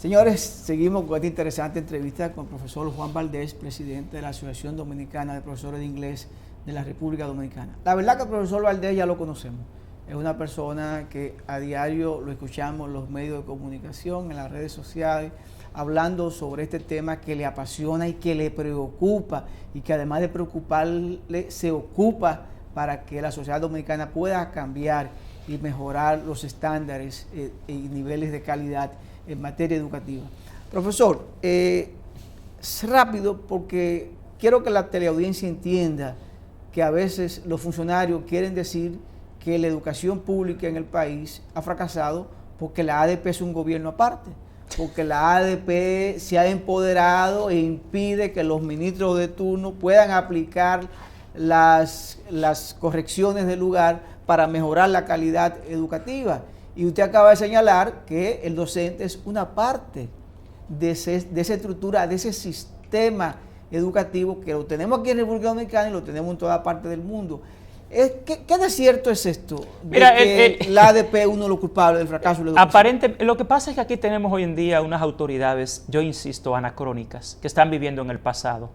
Señores, seguimos con esta interesante entrevista con el profesor Juan Valdés, presidente de la Asociación Dominicana de Profesores de Inglés de la República Dominicana. La verdad que el profesor Valdés ya lo conocemos. Es una persona que a diario lo escuchamos en los medios de comunicación, en las redes sociales, hablando sobre este tema que le apasiona y que le preocupa, y que además de preocuparle, se ocupa para que la sociedad dominicana pueda cambiar y mejorar los estándares y niveles de calidad en materia educativa. Profesor, es rápido porque quiero que la teleaudiencia entienda que a veces los funcionarios quieren decir que la educación pública en el país ha fracasado porque la ADP es un gobierno aparte, porque la ADP se ha empoderado e impide que los ministros de turno puedan aplicar las correcciones del lugar para mejorar la calidad educativa. Y usted acaba de señalar que el docente es una parte de esa estructura, de ese sistema educativo que lo tenemos aquí en República Dominicana y lo tenemos en toda parte del mundo. ¿Qué de cierto es esto? Mira, que la ADP es uno de los culpables del fracaso de la educación. Lo que pasa es que aquí tenemos hoy en día unas autoridades, yo insisto, anacrónicas, que están viviendo en el pasado.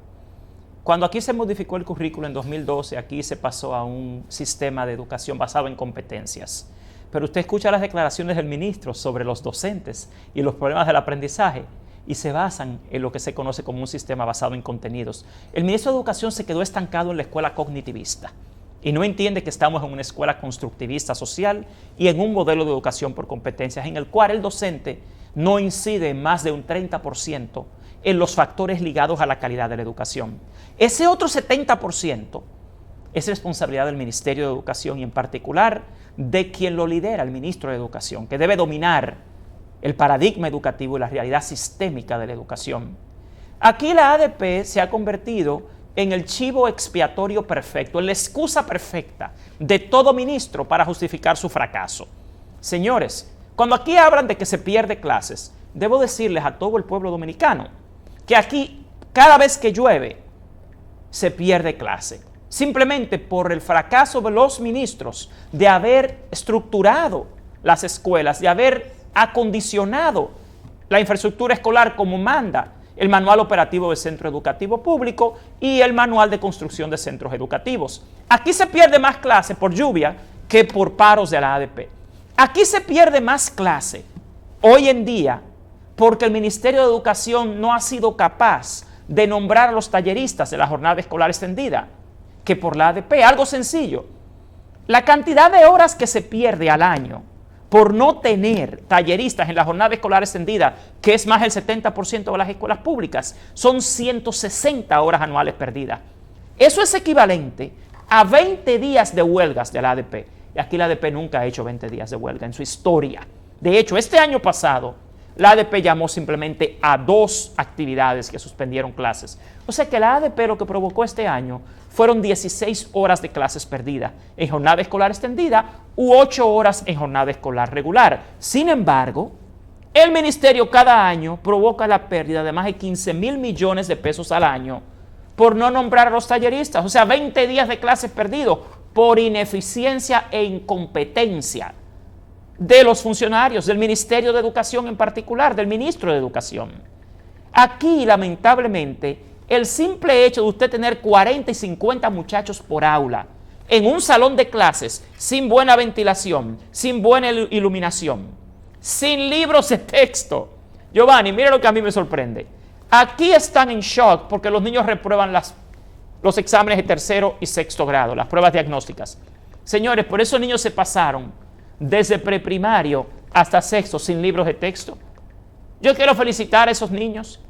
Cuando aquí se modificó el currículo en 2012, aquí se pasó a un sistema de educación basado en competencias. Pero usted escucha las declaraciones del ministro sobre los docentes y los problemas del aprendizaje y se basan en lo que se conoce como un sistema basado en contenidos. El ministro de Educación se quedó estancado en la escuela cognitivista y no entiende que estamos en una escuela constructivista social y en un modelo de educación por competencias en el cual el docente no incide más de un 30% en los factores ligados a la calidad de la educación. Ese otro 70% es responsabilidad del Ministerio de Educación y en particular de quien lo lidera, el ministro de Educación, que debe dominar el paradigma educativo y la realidad sistémica de la educación. Aquí la ADP se ha convertido en el chivo expiatorio perfecto, en la excusa perfecta de todo ministro para justificar su fracaso. Señores, cuando aquí hablan de que se pierde clases, debo decirles a todo el pueblo dominicano que aquí cada vez que llueve se pierde clase. Simplemente por el fracaso de los ministros de haber estructurado las escuelas, de haber acondicionado la infraestructura escolar como manda el Manual Operativo de Centro Educativo Público y el Manual de Construcción de Centros Educativos. Aquí se pierde más clase por lluvia que por paros de la ADP. Aquí se pierde más clase hoy en día porque el Ministerio de Educación no ha sido capaz de nombrar a los talleristas de la jornada escolar extendida que por la ADP. Algo sencillo. La cantidad de horas que se pierde al año por no tener talleristas en la jornada escolar extendida, que es más del 70% de las escuelas públicas, son 160 horas anuales perdidas. Eso es equivalente a 20 días de huelgas de la ADP. Y aquí la ADP nunca ha hecho 20 días de huelga en su historia. De hecho, este año pasado, la ADP llamó simplemente a 2 actividades que suspendieron clases. O sea que la ADP lo que provocó este año fueron 16 horas de clases perdidas en jornada escolar extendida u 8 horas en jornada escolar regular. Sin embargo, el ministerio cada año provoca la pérdida de más de 15,000 millones de pesos al año por no nombrar a los talleristas. O sea, 20 días de clases perdidos por ineficiencia e incompetencia de los funcionarios, del Ministerio de Educación en particular, del ministro de Educación. Aquí, lamentablemente, el simple hecho de usted tener 40 y 50 muchachos por aula en un salón de clases sin buena ventilación, sin buena iluminación, sin libros de texto. Giovanni, mire lo que a mí me sorprende. Aquí están en shock porque los niños reprueban los exámenes de 3º y 6º grado, las pruebas diagnósticas. Señores, por eso niños se pasaron desde preprimario hasta 6º sin libros de texto. Yo quiero felicitar a esos niños,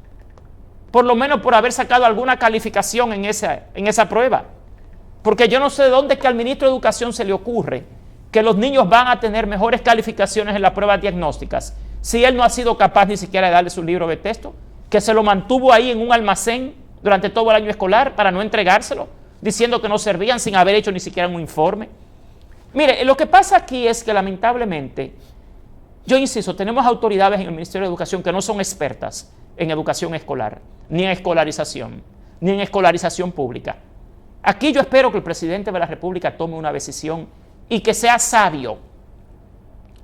por lo menos por haber sacado alguna calificación en esa prueba. Porque yo no sé de dónde es que al ministro de Educación se le ocurre que los niños van a tener mejores calificaciones en las pruebas diagnósticas si él no ha sido capaz ni siquiera de darle su libro de texto, que se lo mantuvo ahí en un almacén durante todo el año escolar para no entregárselo, diciendo que no servían sin haber hecho ni siquiera un informe. Mire, lo que pasa aquí es que lamentablemente, yo insisto, tenemos autoridades en el Ministerio de Educación que no son expertas en educación escolar, ni en escolarización, ni en escolarización pública. Aquí yo espero que el presidente de la República tome una decisión y que sea sabio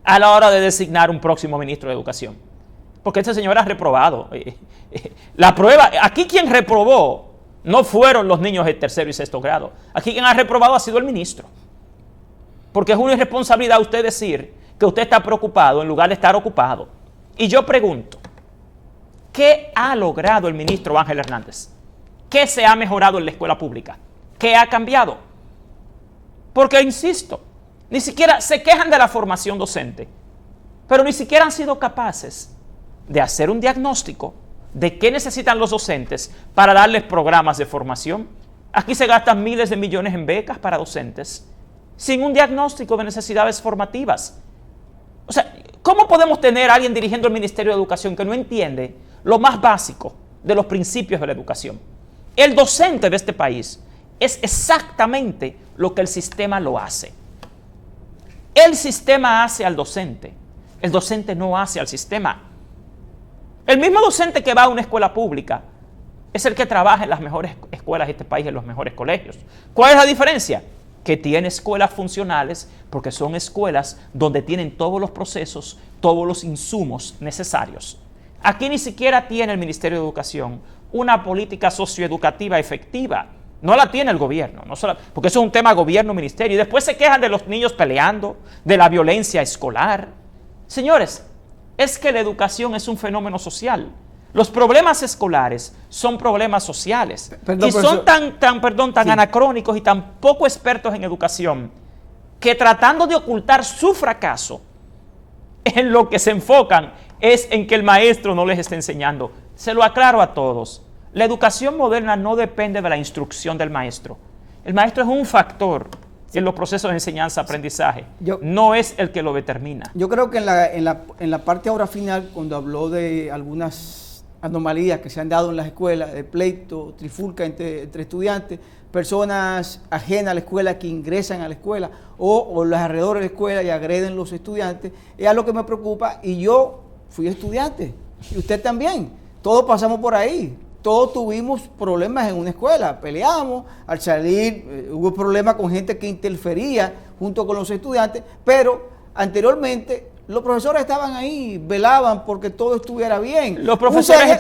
a la hora de designar un próximo ministro de Educación. porque este señor era reprobado. La prueba, aquí quien reprobó no fueron los niños de tercero y sexto grado. Aquí quien ha reprobado ha sido el ministro. Porque es una irresponsabilidad usted decir que usted está preocupado en lugar de estar ocupado. Y yo pregunto, ¿qué ha logrado el ministro Ángel Hernández? ¿Qué se ha mejorado en la escuela pública? ¿Qué ha cambiado? Porque, insisto, ni siquiera se quejan de la formación docente, pero ni siquiera han sido capaces de hacer un diagnóstico de qué necesitan los docentes para darles programas de formación. Aquí se gastan miles de millones en becas para docentes, sin un diagnóstico de necesidades formativas. O sea, ¿cómo podemos tener a alguien dirigiendo el Ministerio de Educación que no entiende lo más básico de los principios de la educación? El docente de este país es exactamente lo que el sistema lo hace. El sistema hace al docente. El docente no hace al sistema. El mismo docente que va a una escuela pública es el que trabaja en las mejores escuelas de este país, en los mejores colegios. ¿Cuál es la diferencia? Que tiene escuelas funcionales porque son escuelas donde tienen todos los procesos, todos los insumos necesarios. Aquí ni siquiera tiene el Ministerio de Educación una política socioeducativa efectiva. No la tiene el gobierno, porque eso es un tema gobierno-ministerio. Y después se quejan de los niños peleando, de la violencia escolar. Señores, es que la educación es un fenómeno social. Los problemas escolares son problemas sociales. Y son tan anacrónicos y tan poco expertos en educación que tratando de ocultar su fracaso, en lo que se enfocan es en que el maestro no les esté enseñando. Se lo aclaro a todos. La educación moderna no depende de la instrucción del maestro. El maestro es un factor en los procesos de enseñanza-aprendizaje. No es el que lo determina. Yo creo que en la parte ahora final, cuando habló de algunas anomalías que se han dado en las escuelas, de pleito, trifulca entre estudiantes, personas ajenas a la escuela que ingresan a la escuela o los alrededores de la escuela y agreden a los estudiantes, es algo que me preocupa. Y yo fui estudiante, y usted también. Todos pasamos por ahí. Todos tuvimos problemas en una escuela, peleamos, al salir hubo problemas con gente que interfería junto con los estudiantes, pero anteriormente los profesores estaban ahí, velaban porque todo estuviera bien. Los profesores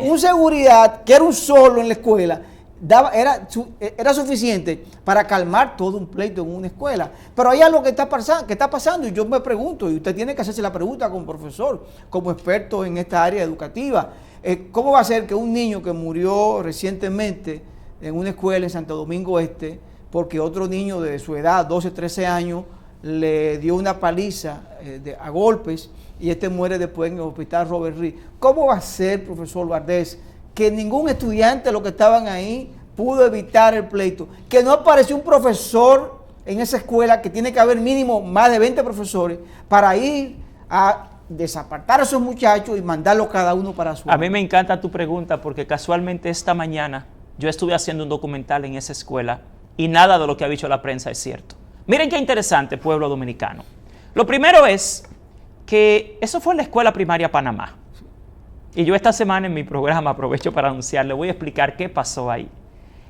un seguridad que era un solo en la escuela, era suficiente para calmar todo un pleito en una escuela. Pero hay algo que está pasando y yo me pregunto, y usted tiene que hacerse la pregunta como profesor, como experto en esta área educativa. ¿Cómo va a ser que un niño que murió recientemente en una escuela en Santo Domingo Este, porque otro niño de su edad, 12, 13 años, le dio una paliza a golpes y este muere después en el hospital Robert Reed? ¿Cómo va a ser, profesor Valdés, que ningún estudiante de los que estaban ahí pudo evitar el pleito? Que no apareció un profesor en esa escuela, que tiene que haber mínimo más de 20 profesores para ir a desapartar a esos muchachos y mandarlos cada uno para su... A mí me encanta tu pregunta porque casualmente esta mañana yo estuve haciendo un documental en esa escuela y nada de lo que ha dicho la prensa es cierto. Miren qué interesante, pueblo dominicano. Lo primero es que eso fue en la escuela primaria Panamá. Y yo esta semana en mi programa aprovecho para anunciarle, voy a explicar qué pasó ahí.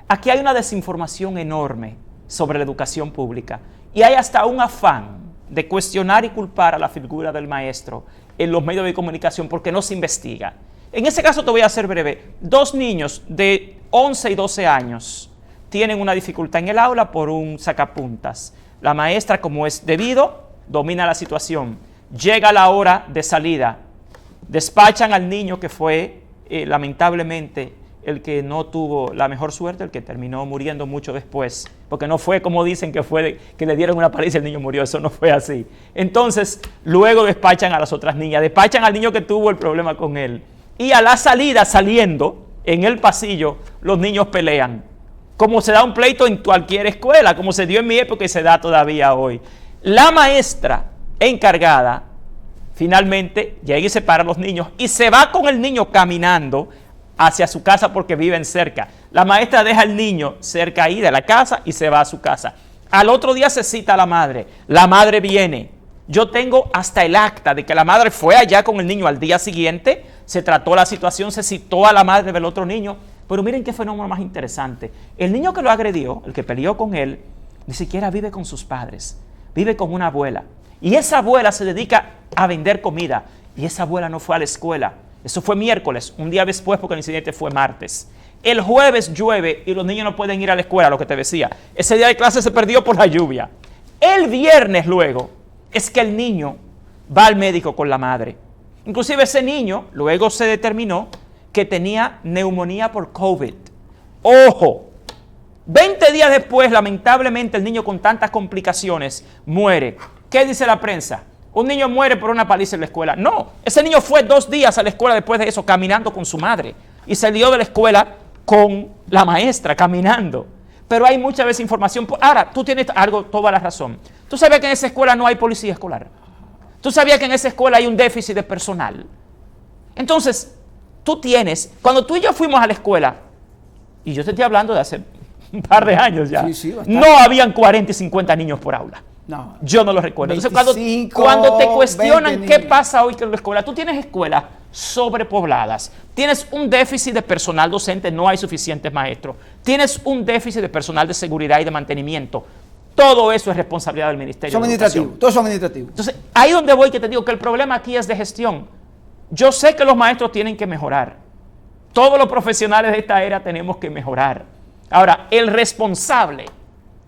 Aquí hay una desinformación enorme sobre la educación pública y hay hasta un afán de cuestionar y culpar a la figura del maestro en los medios de comunicación porque no se investiga. En ese caso te voy a hacer breve. 2 niños de 11 y 12 años tienen una dificultad en el aula por un sacapuntas. La maestra, como es debido, domina la situación. Llega la hora de salida. Despachan al niño que fue, lamentablemente, el que no tuvo la mejor suerte, el que terminó muriendo mucho después, porque no fue como dicen que fue que le dieron una paliza y el niño murió, eso no fue así. Entonces, luego despachan a las otras niñas, despachan al niño que tuvo el problema con él. Y a la salida, saliendo, en el pasillo, los niños pelean. Como se da un pleito en cualquier escuela, como se dio en mi época y se da todavía hoy. La maestra encargada, finalmente, llega y separa a los niños y se va con el niño caminando hacia su casa porque viven cerca. La maestra deja al niño cerca ahí de la casa y se va a su casa. Al otro día se cita a la madre. La madre viene. Yo tengo hasta el acta de que la madre fue allá con el niño al día siguiente, se trató la situación, se citó a la madre del otro niño. Pero miren qué fenómeno más interesante. El niño que lo agredió, el que peleó con él, ni siquiera vive con sus padres. Vive con una abuela. Y esa abuela se dedica a vender comida. y esa abuela no fue a la escuela. Eso fue miércoles, un día después porque el incidente fue martes. El jueves llueve y los niños no pueden ir a la escuela, lo que te decía. Ese día de clase se perdió por la lluvia. El viernes luego es que el niño va al médico con la madre. Inclusive ese niño luego se determinó que tenía neumonía por COVID. ¡Ojo! 20 días después, lamentablemente, el niño con tantas complicaciones muere. ¿Qué dice la prensa? Un niño muere por una paliza en la escuela. No, ese niño fue 2 días a la escuela después de eso, caminando con su madre. Y salió de la escuela con la maestra, caminando. Pero hay mucha desinformación. Ahora, tú tienes toda la razón. ¿Tú sabías que en esa escuela no hay policía escolar? ¿Tú sabías que en esa escuela hay un déficit de personal? Entonces, cuando tú y yo fuimos a la escuela, y yo te estoy hablando de hace un par de años ya, no habían 40 y 50 niños por aula. No. Yo no lo recuerdo. 25, Entonces, cuando te cuestionan qué niños. pasa hoy con la escuela, tú tienes escuelas sobrepobladas, tienes un déficit de personal docente, no hay suficientes maestros, tienes un déficit de personal de seguridad y de mantenimiento. Todo eso es responsabilidad del Ministerio de Educación. Todo eso administrativo. Entonces, ahí donde voy que te digo que el problema aquí es de gestión. Yo sé que los maestros tienen que mejorar. Todos los profesionales de esta era tenemos que mejorar. Ahora, el responsable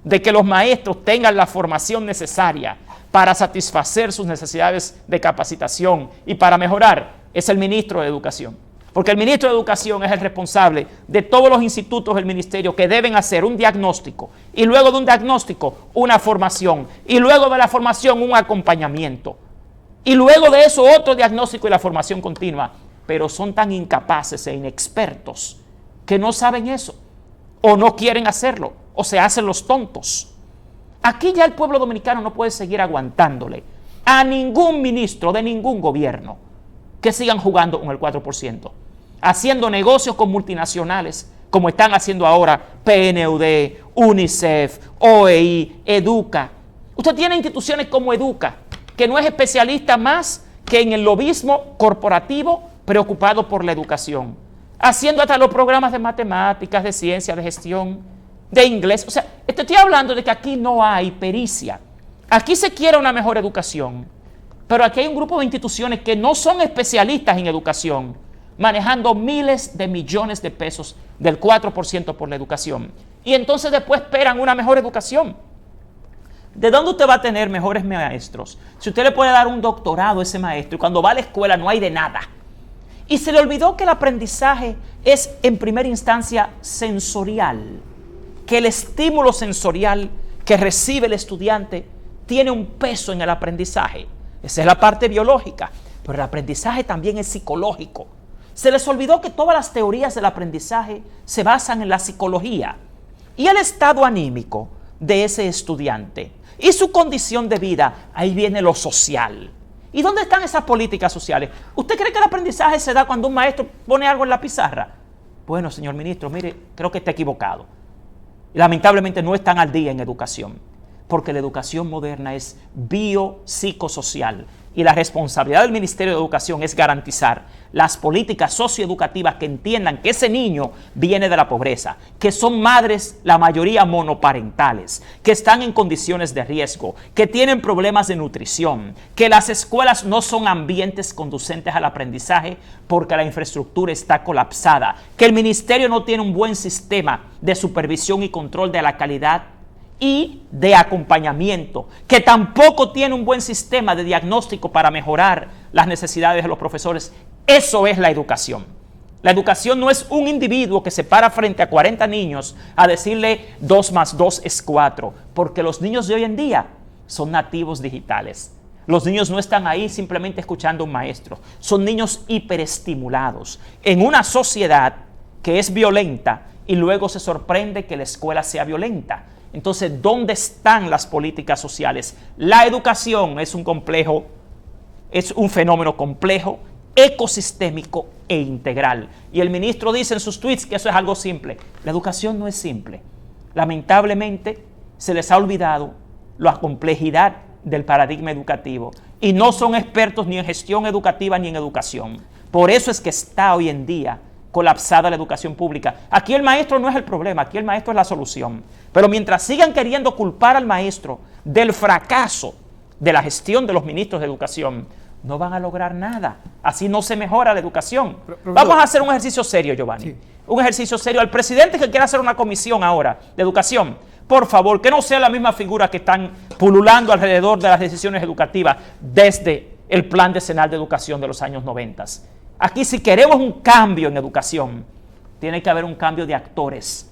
de que los maestros tengan la formación necesaria para satisfacer sus necesidades de capacitación y para mejorar es el ministro de Educación. Porque el ministro de Educación es el responsable de todos los institutos del ministerio que deben hacer un diagnóstico y luego de un diagnóstico una formación y luego de la formación un acompañamiento y luego de eso otro diagnóstico y la formación continua. Pero son tan incapaces e inexpertos que no saben eso o no quieren hacerlo o se hacen los tontos. Aquí ya el pueblo dominicano no puede seguir aguantándole a ningún ministro de ningún gobierno que sigan jugando con el 4%, haciendo negocios con multinacionales como están haciendo ahora PNUD, UNICEF, OEI, Educa. Usted tiene instituciones como Educa, que no es especialista más que en el lobismo corporativo preocupado por la educación, haciendo hasta los programas de matemáticas, de ciencia, de gestión, de inglés. O sea, estoy hablando de que aquí no hay pericia. Aquí se quiere una mejor educación, pero aquí hay un grupo de instituciones que no son especialistas en educación, manejando miles de millones de pesos del 4% por la educación. Y entonces después esperan una mejor educación. ¿De dónde usted va a tener mejores maestros? Si usted le puede dar un doctorado a ese maestro y cuando va a la escuela no hay de nada. Y se le olvidó que el aprendizaje es en primera instancia sensorial, que el estímulo sensorial que recibe el estudiante tiene un peso en el aprendizaje. Esa es la parte biológica, pero el aprendizaje también es psicológico. Se les olvidó que todas las teorías del aprendizaje se basan en la psicología y el estado anímico de ese estudiante y su condición de vida. Ahí viene lo social. ¿Y dónde están esas políticas sociales? ¿Usted cree que el aprendizaje se da cuando un maestro pone algo en la pizarra? Bueno, señor ministro, mire, creo que está equivocado. Lamentablemente no están al día en educación, porque la educación moderna es biopsicosocial y la responsabilidad del Ministerio de Educación es garantizar las políticas socioeducativas que entiendan que ese niño viene de la pobreza, que son madres, la mayoría monoparentales, que están en condiciones de riesgo, que tienen problemas de nutrición, que las escuelas no son ambientes conducentes al aprendizaje porque la infraestructura está colapsada, que el ministerio no tiene un buen sistema de supervisión y control de la calidad y de acompañamiento, que tampoco tiene un buen sistema de diagnóstico para mejorar las necesidades de los profesores. Eso es la educación. La educación no es un individuo que se para frente a 40 niños a decirle 2 más 2 es 4, porque los niños de hoy en día son nativos digitales. Los niños no están ahí simplemente escuchando a un maestro, son niños hiperestimulados en una sociedad que es violenta y luego se sorprende que la escuela sea violenta. Entonces, ¿dónde están las políticas sociales? La educación es un fenómeno complejo, ecosistémico e integral. Y el ministro dice en sus tweets que eso es algo simple. La educación no es simple. Lamentablemente, se les ha olvidado la complejidad del paradigma educativo y no son expertos ni en gestión educativa ni en educación. Por eso es que está hoy en día colapsada la educación pública. Aquí el maestro no es el problema, aquí el maestro es la solución. Pero mientras sigan queriendo culpar al maestro del fracaso de la gestión de los ministros de educación, no van a lograr nada. Así no se mejora la educación. Vamos a hacer un ejercicio serio, Giovanni. Sí. Un ejercicio serio. Al presidente que quiera hacer una comisión ahora de educación, por favor, que no sea la misma figura que están pululando alrededor de las decisiones educativas desde el Plan Decenal de Educación de los años 90. Aquí, si queremos un cambio en educación, tiene que haber un cambio de actores.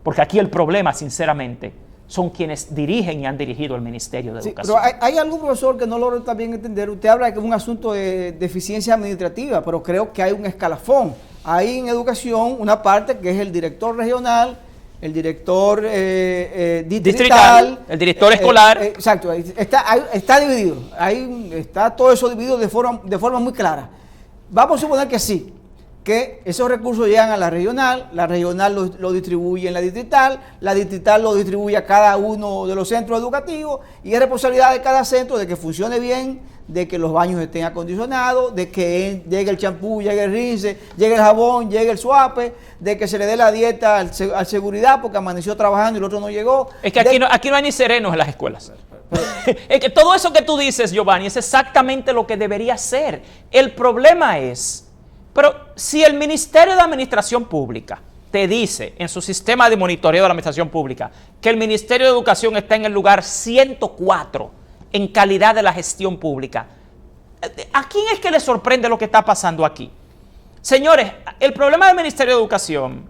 Porque aquí el problema, sinceramente, son quienes dirigen y han dirigido el Ministerio de Educación. Pero hay algún profesor que no logro también entender. Usted habla de que es un asunto de eficiencia administrativa, pero creo que hay un escalafón. Hay en educación una parte que es el director regional, el director distrital, el director escolar. Exacto, está dividido. Está todo eso dividido de forma muy clara. Vamos a suponer que sí, que esos recursos llegan a la regional lo distribuye en la distrital lo distribuye a cada uno de los centros educativos y es responsabilidad de cada centro de que funcione bien, de que los baños estén acondicionados, de que llegue el champú, llegue el rinse, llegue el jabón, llegue el suape, de que se le dé la dieta al seguridad porque amaneció trabajando y el otro no llegó. Es que aquí no hay ni serenos en las escuelas. Es que todo eso que tú dices, Giovanni, es exactamente lo que debería ser. El problema es, pero si el Ministerio de Administración Pública te dice en su sistema de monitoreo de la Administración Pública que el Ministerio de Educación está en el lugar 104 en calidad de la gestión pública, ¿a quién es que le sorprende lo que está pasando aquí? Señores, el problema del Ministerio de Educación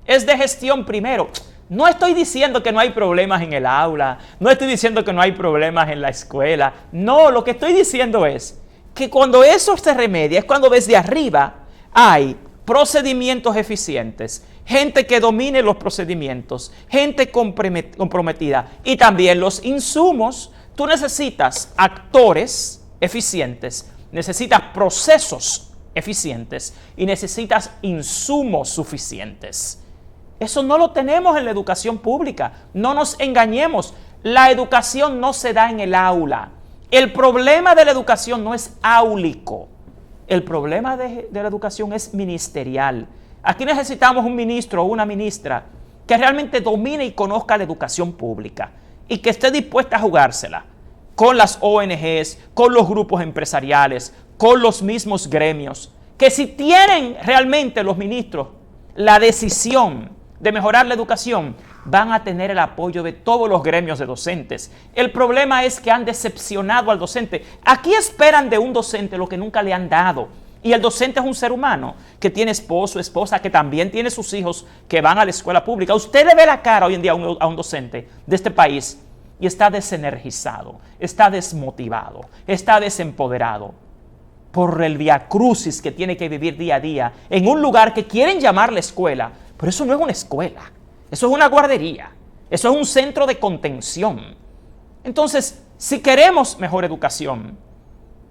es de gestión primero. No estoy diciendo que no hay problemas en el aula, no estoy diciendo que no hay problemas en la escuela. No, lo que estoy diciendo es que cuando eso se remedia, es cuando desde arriba hay procedimientos eficientes, gente que domine los procedimientos, gente comprometida y también los insumos. Tú necesitas actores eficientes, necesitas procesos eficientes y necesitas insumos suficientes. Eso no lo tenemos en la educación pública. No nos engañemos. La educación no se da en el aula. El problema de la educación no es áulico. El problema de la educación es ministerial. Aquí necesitamos un ministro o una ministra que realmente domine y conozca la educación pública y que esté dispuesta a jugársela con las ONGs, con los grupos empresariales, con los mismos gremios, que si tienen realmente los ministros la decisión de mejorar la educación, van a tener el apoyo de todos los gremios de docentes. El problema es que han decepcionado al docente. Aquí esperan de un docente lo que nunca le han dado. Y el docente es un ser humano que tiene esposo, esposa, que también tiene sus hijos que van a la escuela pública. Usted le ve la cara hoy en día a un docente de este país y está desenergizado, está desmotivado, está desempoderado por el viacrucis que tiene que vivir día a día en un lugar que quieren llamar la escuela, pero eso no es una escuela, eso es una guardería, eso es un centro de contención. Entonces, si queremos mejor educación,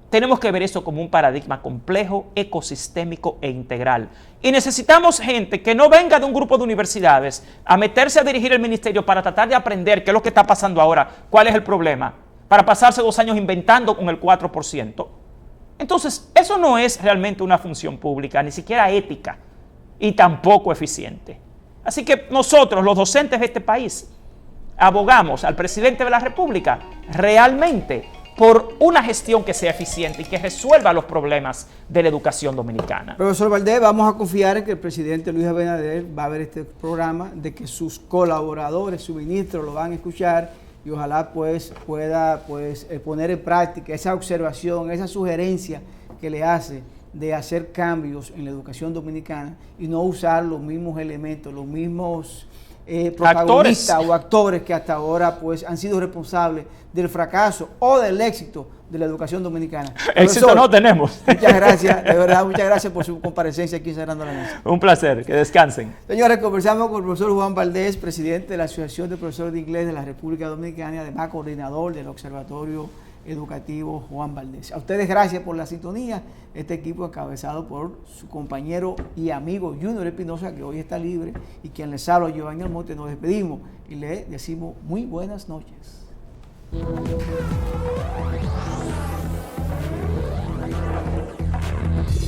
tenemos que ver eso como un paradigma complejo, ecosistémico e integral. Y necesitamos gente que no venga de un grupo de universidades a meterse a dirigir el ministerio para tratar de aprender qué es lo que está pasando ahora, cuál es el problema, para pasarse 2 años inventando con el 4%. Entonces, eso no es realmente una función pública, ni siquiera ética, y tampoco eficiente. Así que nosotros, los docentes de este país, abogamos al presidente de la República realmente por una gestión que sea eficiente y que resuelva los problemas de la educación dominicana. Profesor Valdés, vamos a confiar en que el presidente Luis Abinader va a ver este programa, de que sus colaboradores, sus ministros lo van a escuchar y ojalá pueda poner en práctica esa observación, esa sugerencia que le hace de hacer cambios en la educación dominicana y no usar los mismos elementos, los mismos protagonistas o actores que hasta ahora pues han sido responsables del fracaso o del éxito de la educación dominicana. Éxito Profesor, no tenemos. Muchas gracias, de verdad, muchas gracias por su comparecencia aquí en Cerrando la Mesa. Un placer, que descansen. Señores, conversamos con el profesor Juan Valdés, presidente de la Asociación de Profesores de Inglés de la República Dominicana y además coordinador del Observatorio Educativo Juan Valdés. A ustedes gracias por la sintonía. Este equipo encabezado por su compañero y amigo Junior Espinosa, que hoy está libre, y quien les habla, Giovanni Almonte. Nos despedimos y le decimos muy buenas noches.